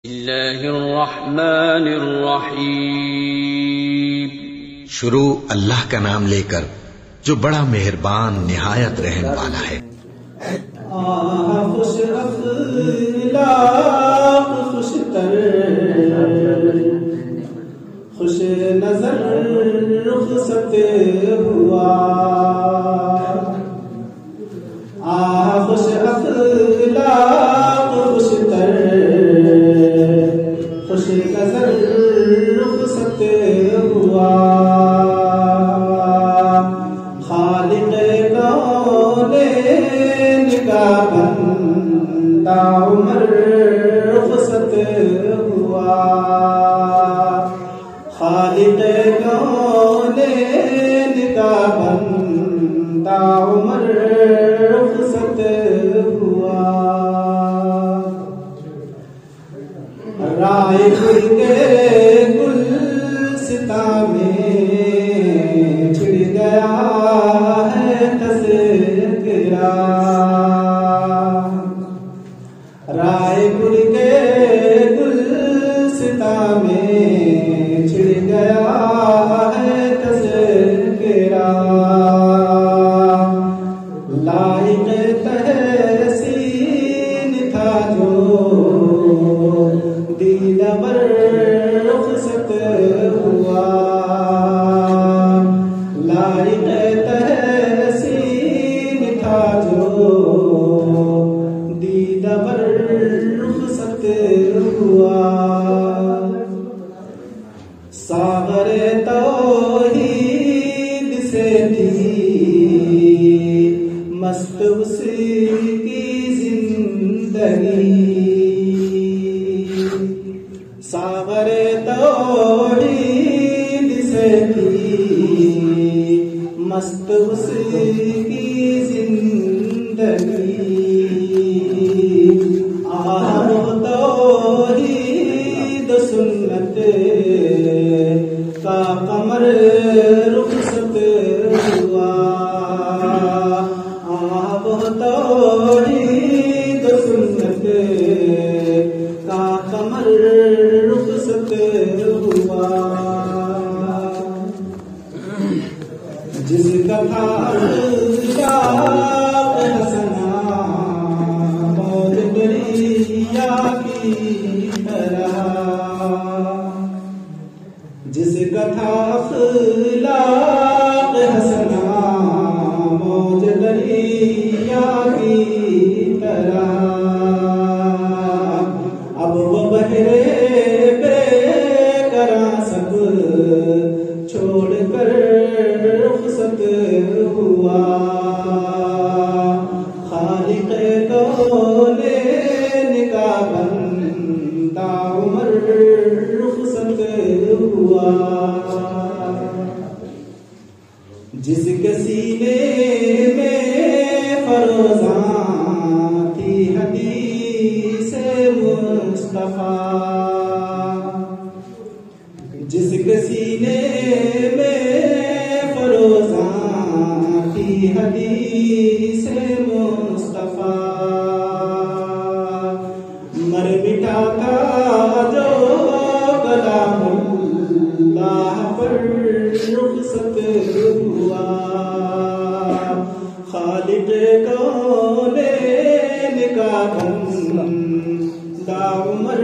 बिस्मिल्लाहिर्रहमानिर्रहीम। शुरू अल्लाह का नाम लेकर जो बड़ा मेहरबान निहायत रहम वाला है। खुश अखलाक खुशतर खुश नजर रुखसत हुआ। खुश अखलाक खुशतर खुश नजर रुखसत हुआ। बंदा उमर रुखसत हुआ। खालिक़े कौनैन का बंदा उमर रुखसत हुआ। रायपुर के गुलसिता में छिड़ गया है तज़किरा। रायपुर के गुलसिता में छिड़ गया है तज़किरा। लाइक़े तहसीन था जो दीदार रुखसत हुआ। लाइक़े तहसीन था जो दीदार रुखसत हुआ। सागरे तौहीद से थी मस्त उसकी जिंदगी। सागरे तौहीद से थी मस्त उसकी जिंदगी। तौहीद सुन्नत का कमर रुखसत हुआ। वो तौहीद सुन्नत का कमर रुखसत हुआ। जिसका था हसना मौज दरिया की तरह। जिसका था अखलाक हसना मौज दरिया की तरह। अब वो बहरे बेकरां सब छोड़कर रुखसत हुआ। खालिक़े कौनैन का बंदा उमर रुखसत हुआ। जिसके सीने में फरोज़ां थी हदीसे मुस्तफा। जिसके सीने में फरोज़ां थी हदीसे मुस्तफा। मर मिटा था जो कलामुल्लाह पर रुखसत हुआ। खालिक़े कौनैन का बंदा उमर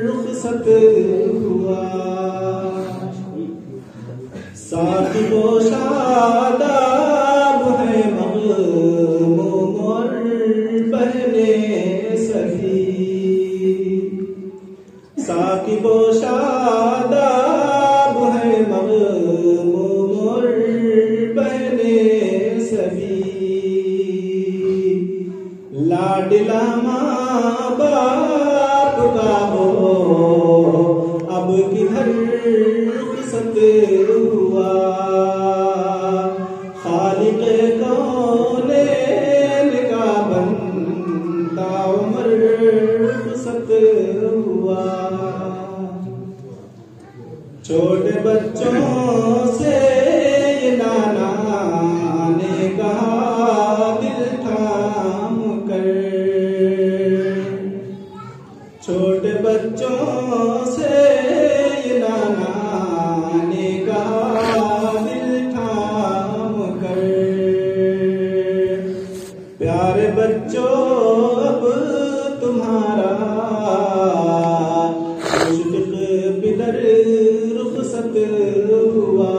रुखसत हुआ। साकिबो शादाब है मग़मूम और बहने सखी। साकिबो शादाब है मग़मूम और बहने सभी। लाडला माँ बाप का हो अब किधर रुखसत हुआ। खालिक़े कौनैन का बंदा उमर रुखसत हुआ। छोटे बच्चों से नाना ने कहा दिल थाम कर। छोटे बच्चों बच्चों से ये नाना ने कहा दिल थाम कर, प्यारे बच्चों अब तुम्हारा मुश्किल बिदर रुखसत हुआ,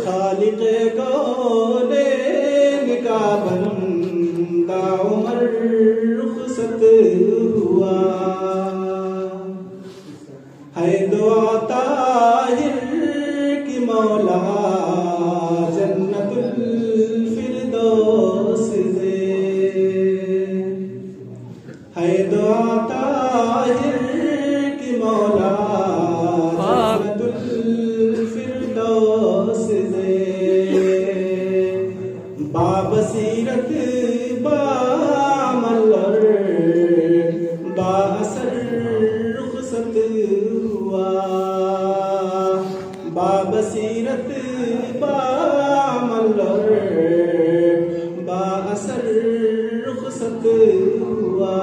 खालिक़े कौनैन का बंदा उमर रुखसत हुआ। है दुआ ताहिर की मौला जन्नतुल फिरदौस दे, है दुआ ताहिर की मौला जन्नतुल फिरदौस दे। बाबसीरत बामल और बाअसर रुखसत हुआ, बाबसीरत बामल और बाअसर रुखसत हुआ।